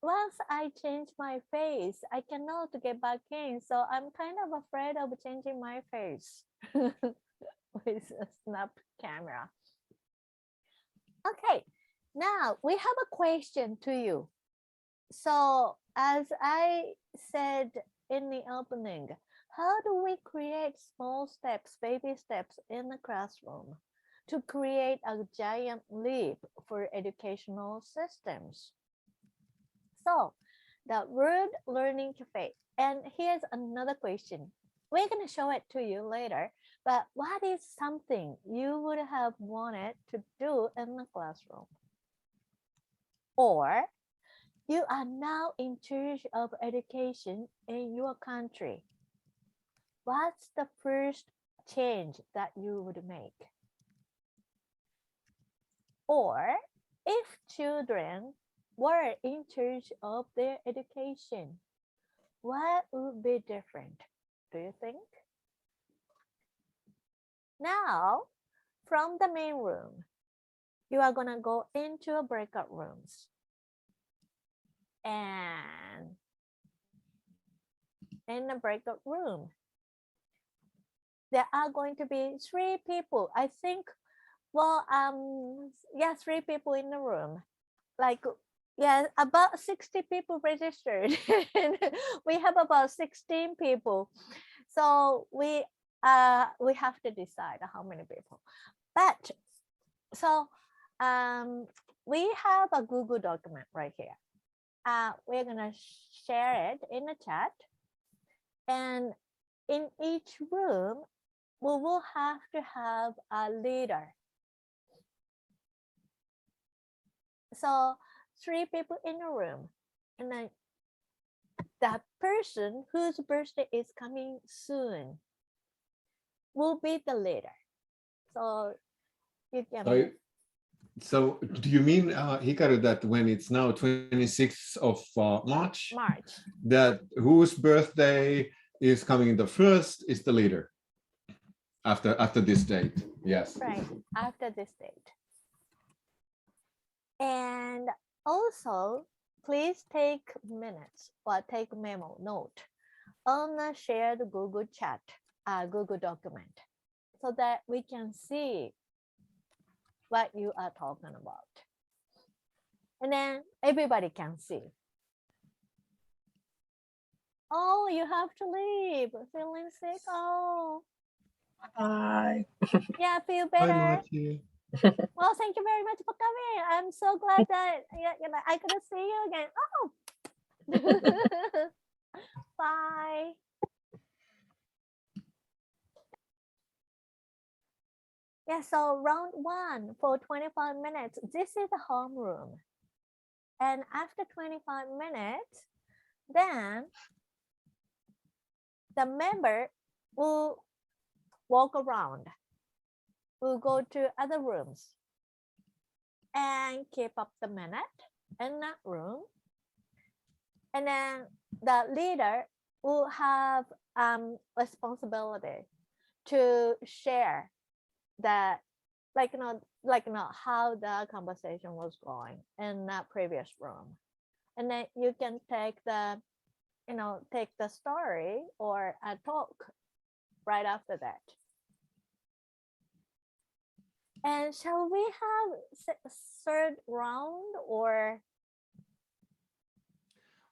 once I change my face, I cannot get back in. So I'm kind of afraid of changing my face with a snap camera. Okay, now we have a question to you. So as I said in the opening, how do we create small steps, baby steps in the classroom to create a giant leap for educational systems? So the Word Learning Cafe, and here's another question. We're going to show it to you later, but what is something you would have wanted to do in the classroom? Or you are now in charge of education in your country. What's the first change that you would make? Or if children were in charge of their education, what would be different, do you think? Now, from the main room, you are gonna go into a breakout rooms. And in the breakout room, there are going to be 3 people. I think, well, yeah, 3 people in the room. Like, yeah, about 60 people registered. We have about 16 people. So we have to decide how many people. But so we have a Google document right here. We're gonna share it in the chat, and in each room we will have to have a leader. So 3 people in a room, and then the person whose birthday is coming soon will be the leader. So you can. So do you mean, Hikaru, that when it's now 26th of March, that whose birthday is coming the first is the leader after this date? Yes. Right, after this date. And also, please take minutes or take memo note on the shared Google chat, Google document, so that we can see what you are talking about. And then everybody can see. Oh, you have to leave. Feeling sick? Oh. Bye. Yeah, feel better. Bye, well, thank you very much for coming. I'm so glad that I could see you again. Oh. Bye. Yeah, so round 1 for 25 minutes. This is the homeroom. And after 25 minutes, then the member will walk around. We'll go to other rooms and keep up the minute in that room. And then the leader will have responsibility to share that, how the conversation was going in that previous room. And then you can take the, take the story or a talk right after that. And shall we have a 3rd round or?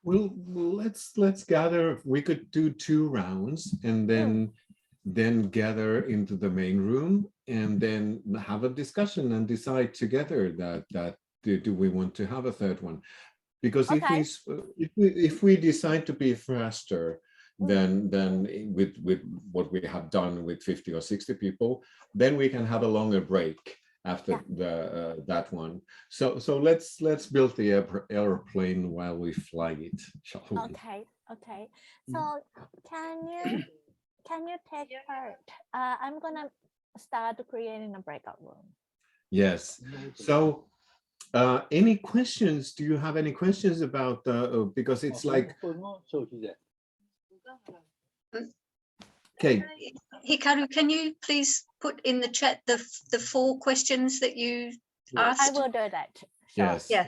Well, let's gather. We could do 2 rounds and then gather into the main room and then have a discussion and decide together that do we want to have a 3rd one? Because if we decide to be faster than with what we have done with 50 or 60 people, then we can have a longer break after that one. So let's build the airplane while we fly it, shall we? Okay. So can you take part? I'm gonna start creating a breakout room. Yes. So any questions? Do you have any questions about because it's like, okay. Hikaru, can you please put in the chat the 4 questions that you asked? I will do that. Sure. Yes.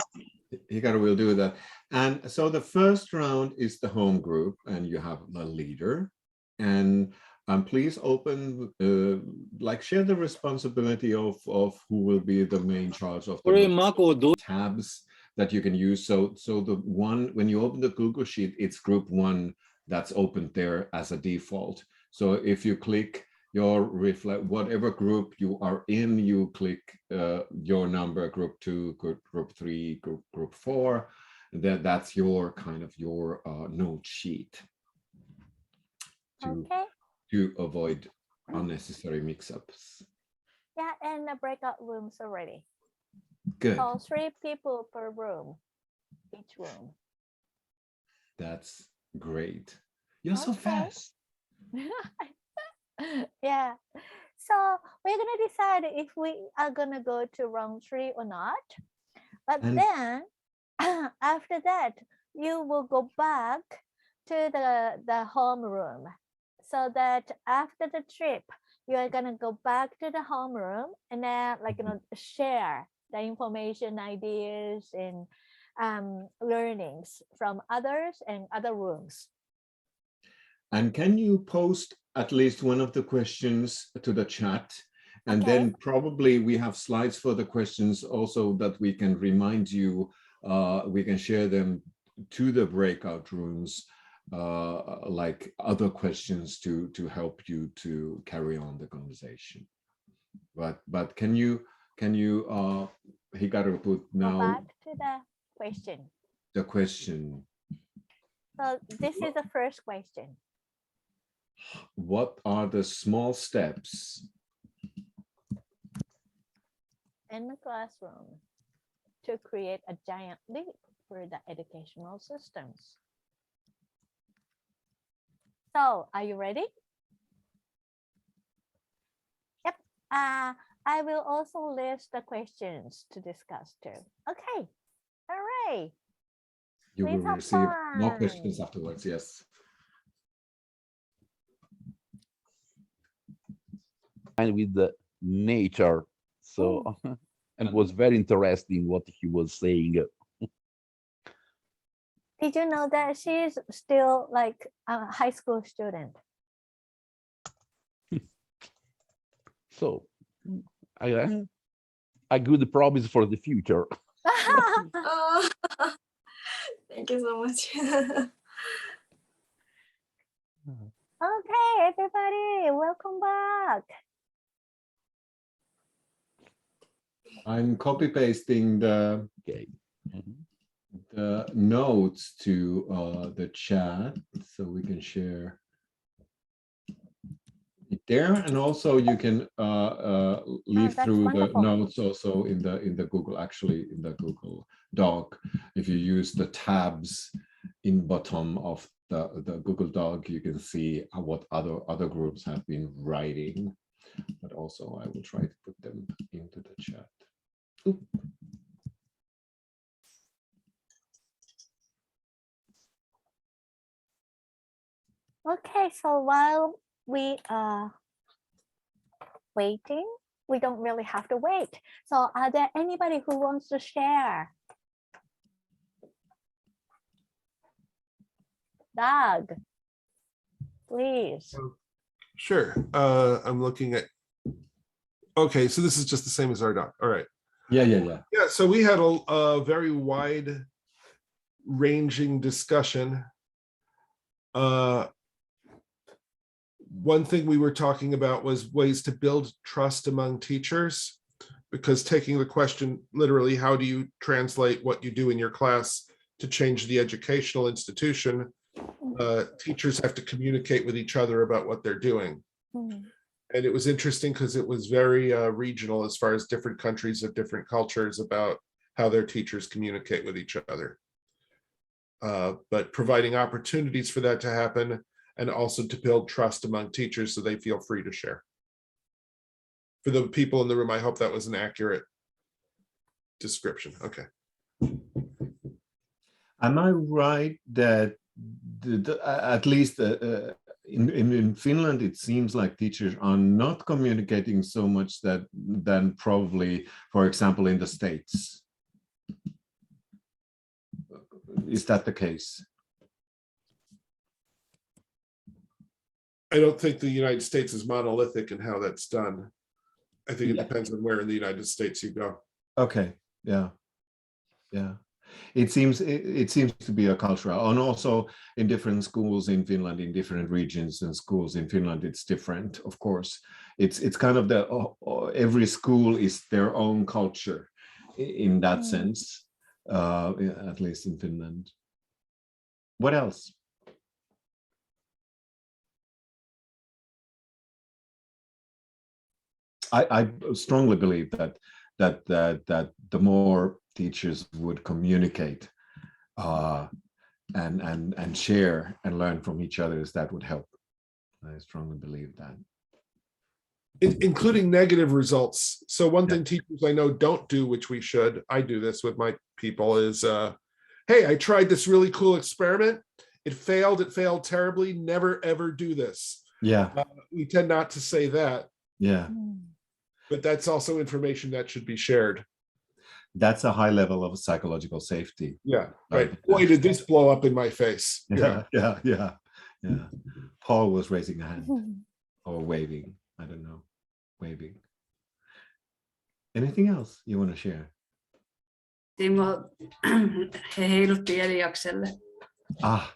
Hikaru will do that. And so the first round is the home group, and you have the leader. And please open, share the responsibility of who will be the main charge of the tabs that you can use. So the one, when you open the Google Sheet, it's group 1 that's opened there as a default. So if you click your whatever group you are in, you click your number, group 2, group 3, group 4. That's your kind of your note sheet to avoid unnecessary mix-ups. Yeah, and the breakout rooms already. Good. So 3 people per room, each room. That's great. You're so fast. Yeah. So we're gonna decide if we are gonna go to round 3 or not. But then after that, you will go back to the home room, so that after the trip, you are gonna go back to the home room and then share the information, ideas, and learnings from others and other rooms. And can you post at least one of the questions to the chat? And then probably we have slides for the questions also that we can remind you, we can share them to the breakout rooms, like other questions to help you to carry on the conversation. But can you Hikaru put now go back to the question. The question. So this is the first question. What are the small steps in the classroom to create a giant leap for the educational systems? So are you ready? Yep. I will also list the questions to discuss too. Okay. All right. You Please will receive more questions afterwards, yes. And with the nature, so and it was very interesting what he was saying. Did you know that she's still like a high school student? So a good promise for the future. Oh, thank you so much. Okay, everybody, welcome back. I'm copy pasting the notes to the chat so we can share it there, and also you can leave through wonderful. the notes also in the Google, actually in the Google Doc. If you use the tabs in bottom of the Google Doc, you can see what other groups have been writing, but also I will try to put them into the chat. Ooh. Okay, so while we are waiting, we don't really have to wait. So are there anybody who wants to share? Doug, please. Sure. I'm looking at. Okay, so this is just the same as our doc. All right. Yeah. Yeah. So we had a very wide-ranging discussion. One thing we were talking about was ways to build trust among teachers, because taking the question literally, how do you translate what you do in your class to change the educational institution? Teachers have to communicate with each other about what they're doing. And it was interesting because it was very regional as far as different countries of different cultures about how their teachers communicate with each other. But providing opportunities for that to happen, and also to build trust among teachers so they feel free to share. For the people in the room, I hope that was an accurate description. Okay. Am I right that at least in Finland, it seems like teachers are not communicating so much than probably, for example, in the States? Is that the case? I don't think the United States is monolithic in how that's done. I think it Yeah. depends on where in the United States you go. Okay. Yeah. Yeah. It seems to be a cultural, and also in different schools in Finland, in different regions and schools in Finland, it's different. Of course, it's kind of the every school is their own culture in that sense, at least in Finland. What else? I strongly believe that the more teachers would communicate and share and learn from each other, that would help. I strongly believe that. Including negative results. So one Yeah. thing teachers I know don't do, which we should, I do this with my people, is hey, I tried this really cool experiment. It failed terribly. Never ever do this. Yeah. We tend not to say that, Yeah. but that's also information that should be shared. That's a high level of psychological safety. Yeah, Right. right. Boy, did this blow up in my face. Yeah. Paul was raising a hand or waving. I don't know, waving. Anything else you want to share? Timo, he heilutti Eliakselle. Ah,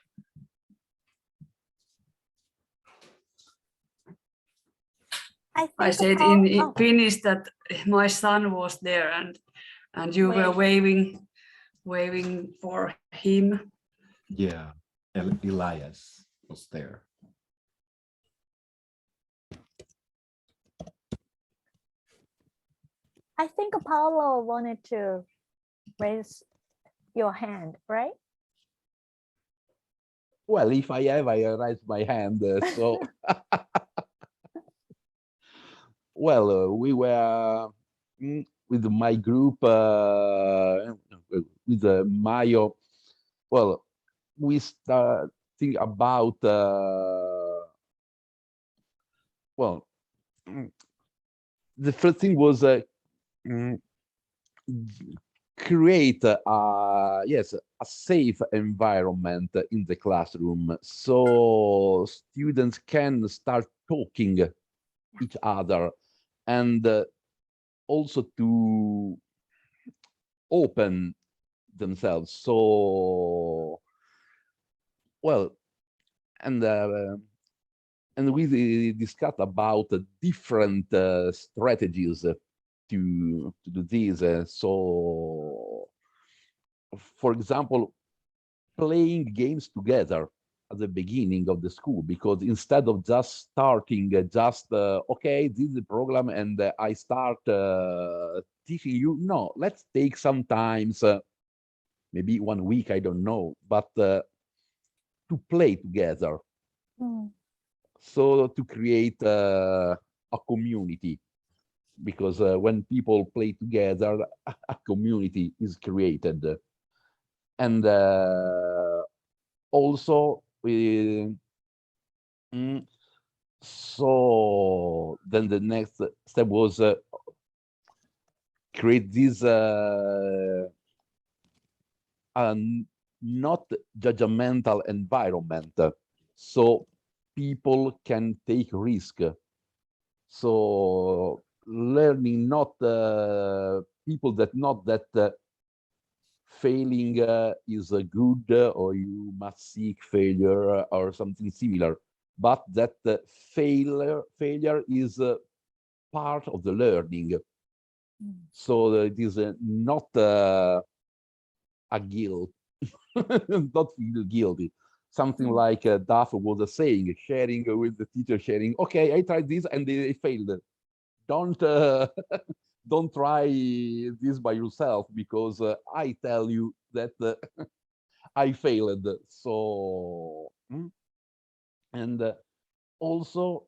I said in Finnish that my son was there and you were waving for him. yeah. Elias was there. I think Paolo wanted to raise your hand, right? Well, if I have, I raise my hand. So, well, we were with my group, with Mayo. Well, we start think about, well, the first thing was create yes, a safe environment in the classroom so students can start talking each other, and also to open themselves. So, well, and we discussed about different strategies to do this. So, for example, playing games together at the beginning of the school, because instead of just starting okay, this is the program and I start teaching you, no, let's take some times, maybe 1 week, I don't know, but to play together. So to create a community, because when people play together, a community is created. And also we so then the next step was create this not judgmental environment, so people can take risk. So learning not people that not that failing is good or you must seek failure or something similar, but that failure is part of the learning. So it is not a guilt, not feel guilty. Something like Duff was saying, sharing with the teacher, sharing, okay, I tried this and they failed. Don't don't try this by yourself, because I tell you that I failed. So, and also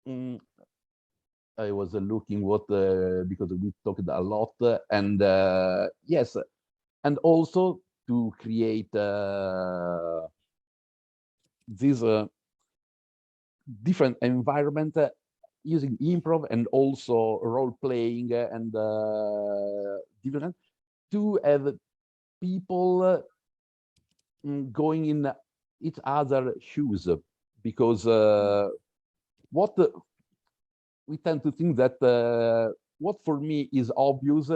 I was looking what because we talked a lot, and yes, and also to create this different environment using improv and also role playing and different to have people going in each other shoes, because what we tend to think that what for me is obvious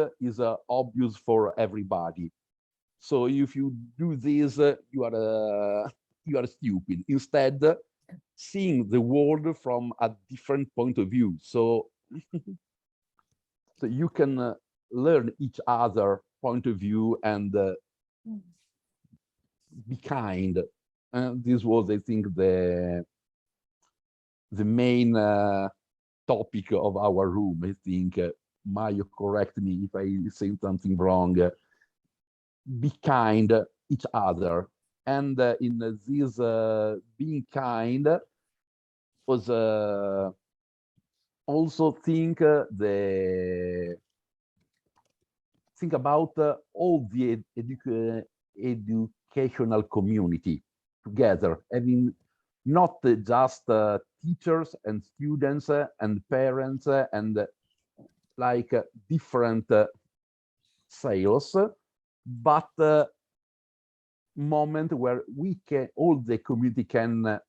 for everybody. So if you do this, you are stupid. Instead, seeing the world from a different point of view. So, so you can learn each other point of view and be kind. And this was, I think, the main topic of our room. I think, Mayo, correct me if I say something wrong. Be kind each other. And in this being kind was also think about all the educational community together, having not just teachers and students and parents and like different sales, but moment where we can, all the community can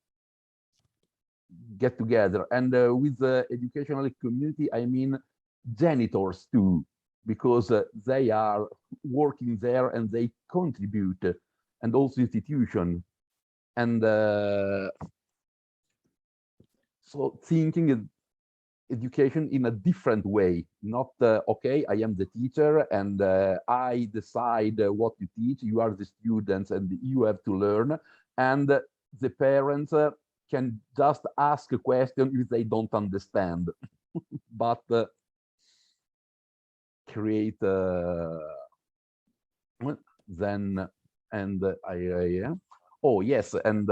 get together. And with the educational community, I mean janitors too, because they are working there and they contribute, and also institution. And so thinking education in a different way, not okay, I am the teacher and I decide what you teach, you are the students and you have to learn, and the parents can just ask a question if they don't understand, but create then, and oh yes, and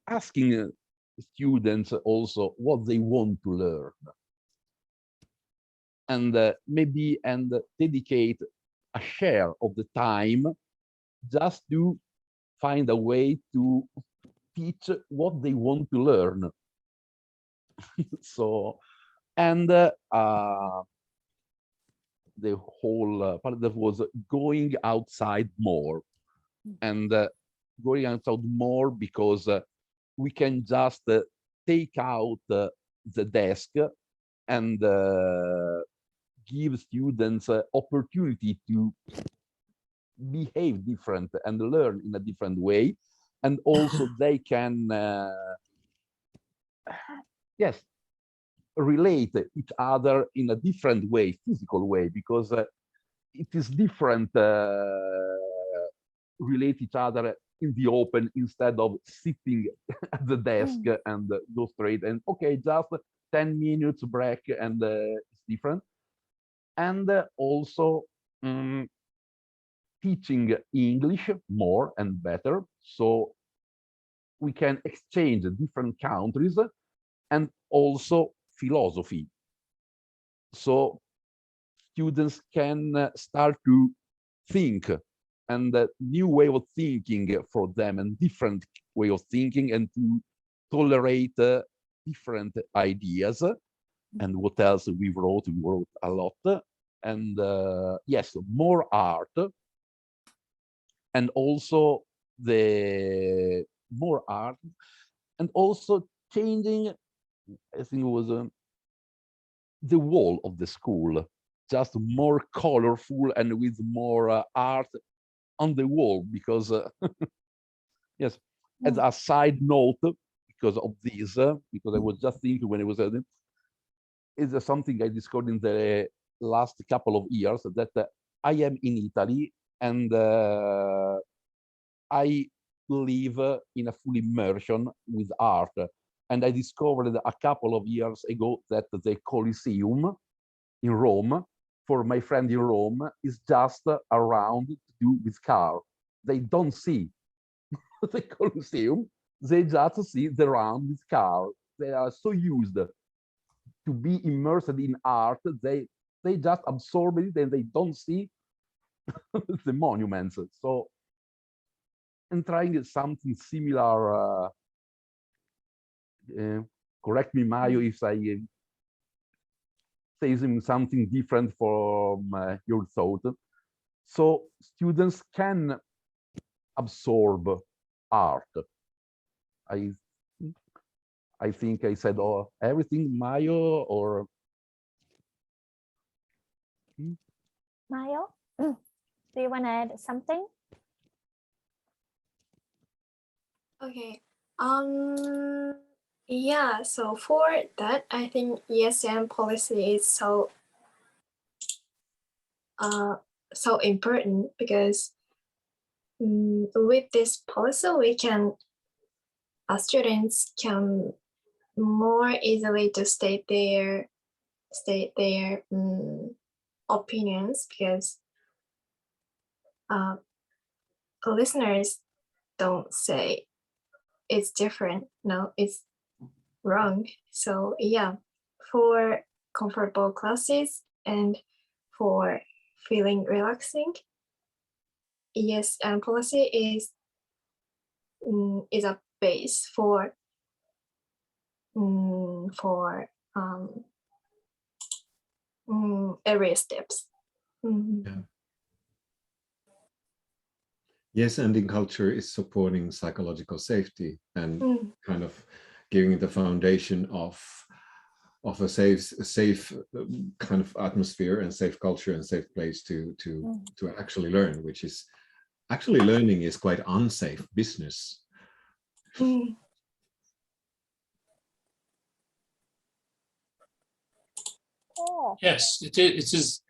asking students also what they want to learn, and maybe and dedicate a share of the time just to find a way to teach what they want to learn. So, and the whole part that was going outside more, and going outside more because we can just take out the desk and give students opportunity to behave different and learn in a different way, and also they can yes, relate each other in a different way, physical way, because it is different relate each other in the open instead of sitting at the desk and go straight and okay, just 10 minutes break, and it's different. And also teaching English more and better, so we can exchange different countries, and also philosophy. So students can start to think, and a new way of thinking for them, and different way of thinking, and to tolerate different ideas. And what else we wrote? We wrote a lot. And yes, more art, and also the more art, and also changing, I think it was the wall of the school, just more colorful and with more art on the wall, because yes, as a side note, because of this, because I was just thinking when I was at it, is something I discovered in the last couple of years, that I am in Italy, and I live in a full immersion with art. And I discovered a couple of years ago that the Colosseum in Rome, for my friend in Rome, is just around to do with car. They don't see the Colosseum, they just see the round with car. They are so used to be immersed in art, they just absorb it and they don't see the monuments. So, and trying something similar, correct me, Mayo, if I saying something different from your thought. So students can absorb art. I think I said everything, Mayo, or Mayo, do you want to add something? Okay. Yeah, so for that, I think ESM policy is so important because with this policy, we can students can more easily to state their opinions, because listeners don't say it's different, no, it's wrong. So yeah, for comfortable classes and for feeling relaxing, ESM policy is a base for every steps. Yeah. Yes, ending culture is supporting psychological safety and kind of giving the foundation of a safe kind of atmosphere and safe culture and safe place to actually learn, which is actually learning is quite unsafe business. Yes, it is.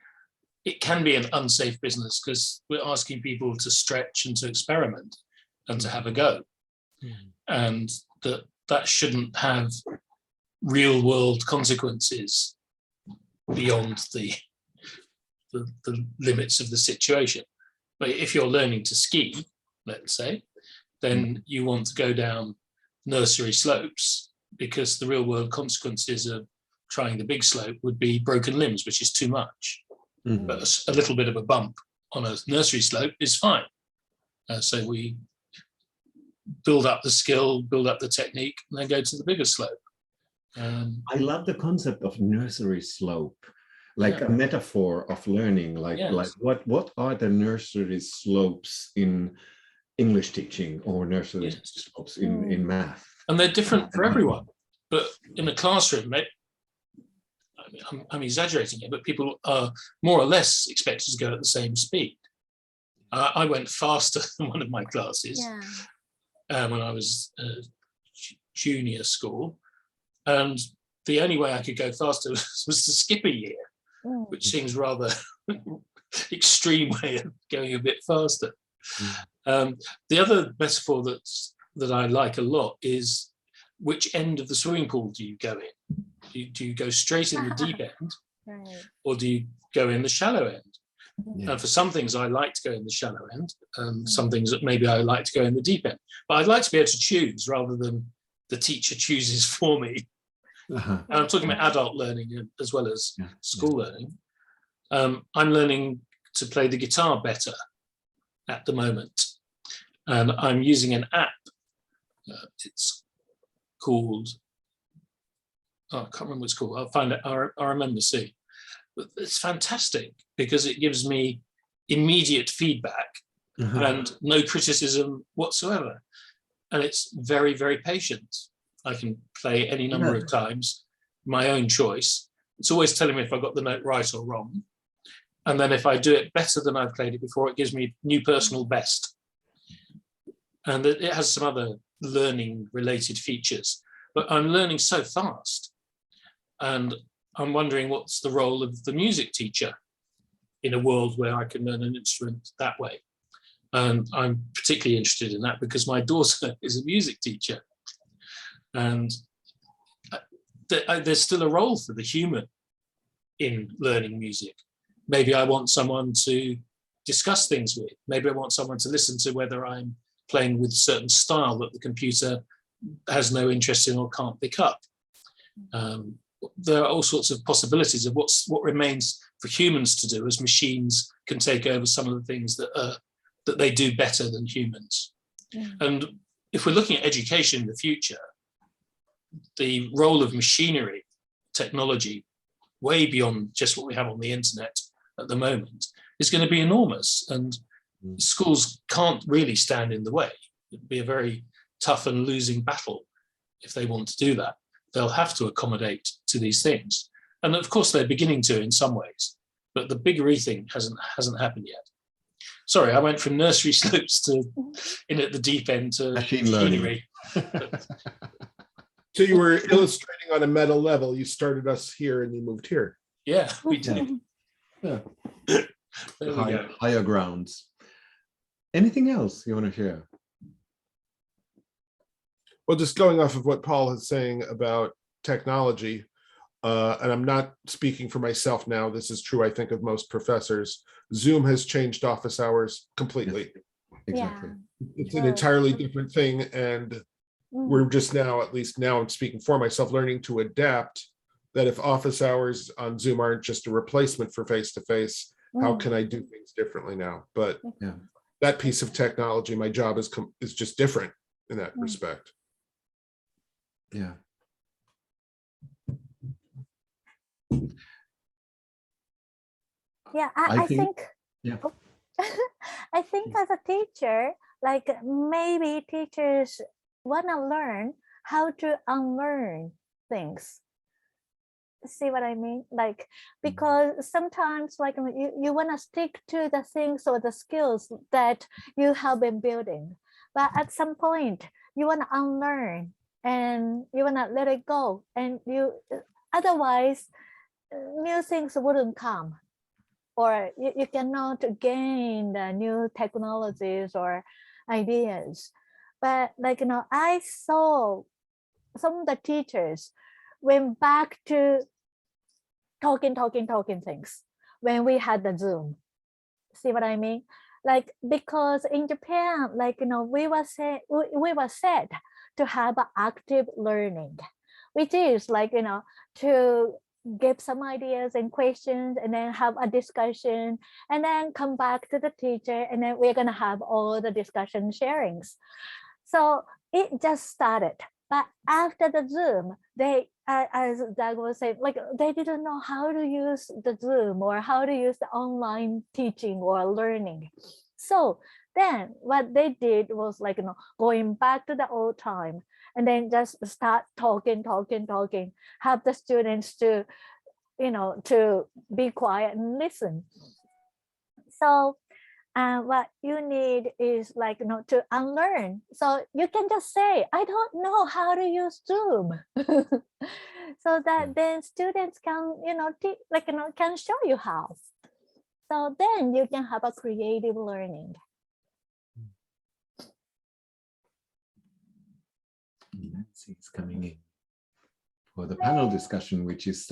It can be an unsafe business because we're asking people to stretch and to experiment and to have a go, and that shouldn't have real world consequences beyond the limits of the situation. But if you're learning to ski, let's say, then you want to go down nursery slopes because the real world consequences of trying the big slope would be broken limbs, which is too much. But a little bit of a bump on a nursery slope is fine. So we build up the skill, build up the technique, and then go to the bigger slope. I love the concept of nursery slope, like a metaphor of learning. Like what are the nursery slopes in English teaching or nursery slopes in math? And they're different for everyone. But in a classroom, I'm exaggerating it, but people are more or less expected to go at the same speed. I went faster than one of my classes when I was junior school, and the only way I could go faster was to skip a year, which seems rather extreme way of going a bit faster. The other metaphor that I like a lot is, which end of the swimming pool do you go in? Do you go straight in the deep end, or do you go in the shallow end? And for some things, I like to go in the shallow end, and some things that maybe I like to go in the deep end. But I'd like to be able to choose rather than the teacher chooses for me. And I'm talking about adult learning as well as school learning. I'm learning to play the guitar better at the moment, and I'm using an app. It's called, I can't remember what it's called. I'll find it. I remember soon. But it's fantastic because it gives me immediate feedback and no criticism whatsoever. And it's very, very patient. I can play any number of times, my own choice. It's always telling me if I got the note right or wrong. And then if I do it better than I've played it before, it gives me new personal best. And it has some other learning related features, but I'm learning so fast. And I'm wondering what's the role of the music teacher in a world where I can learn an instrument that way. And I'm particularly interested in that because my daughter is a music teacher. And there's still a role for the human in learning music. Maybe I want someone to discuss things with. Maybe I want someone to listen to whether I'm playing with a certain style that the computer has no interest in or can't pick up. There are all sorts of possibilities of what remains for humans to do as machines can take over some of the things that they do better than humans. And if we're looking at education in the future, the role of machinery, technology, way beyond just what we have on the internet at the moment, is going to be enormous. And schools can't really stand in the way. It'd be a very tough and losing battle if they want to do that. They'll have to accommodate to these things. And of course, they're beginning to in some ways, but the big rethink hasn't happened yet. Sorry, I went from nursery slopes to in at the deep end to Machine learning. So you were illustrating on a meta level. You started us here and you moved here. Yeah, we did. Yeah. There we go. Higher grounds. Anything else you want to share? Well, just going off of what Paul is saying about technology, and I'm not speaking for myself now, this is true, I think, of most professors. Zoom has changed office hours completely. Exactly. It's an entirely different thing. And we're just now, at least now I'm speaking for myself, learning to adapt that if office hours on Zoom aren't just a replacement for face-to-face, how can I do things differently now? But that piece of technology, my job is just different in that respect. Yeah. Yeah, I think yeah. I think as a teacher, like maybe teachers want to learn how to unlearn things. See what I mean? Like, because sometimes like you want to stick to the things or the skills that you have been building, but at some point you want to unlearn and you want to let it go, and you otherwise new things wouldn't come, or you cannot gain the new technologies or ideas. But like, I saw some of the teachers went back to talking things when we had the Zoom. See what I mean? Like, because in Japan, like, we were said to have active learning, which is like, to give some ideas and questions and then have a discussion and then come back to the teacher, and then we're going to have all the discussion sharings. So it just started. But after the Zoom, they, as Doug was saying, like they didn't know how to use the Zoom or how to use the online teaching or learning. So then what they did was like, going back to the old time and then just start talking, have the students to, to be quiet and listen. So what you need is like, to unlearn. So you can just say, I don't know how to use Zoom. So that then students can, can show you how. So then you can have a creative learning. Nancy's coming in for the panel discussion, which is,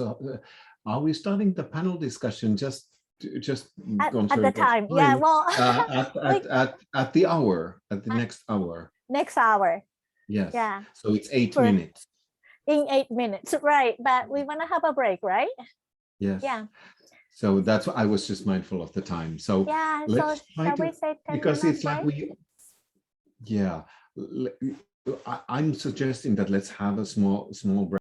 are we starting the panel discussion just at the time? Yeah, well, at the hour, at the next hour. Next hour. Yes. Yeah. So it's 8 minutes. In 8 minutes, right? But we want to have a break, right? Yes. Yeah. So that's what I was just mindful of the time. So yeah. let's So shall we say 10 because it's like break? I'm suggesting that let's have a small break.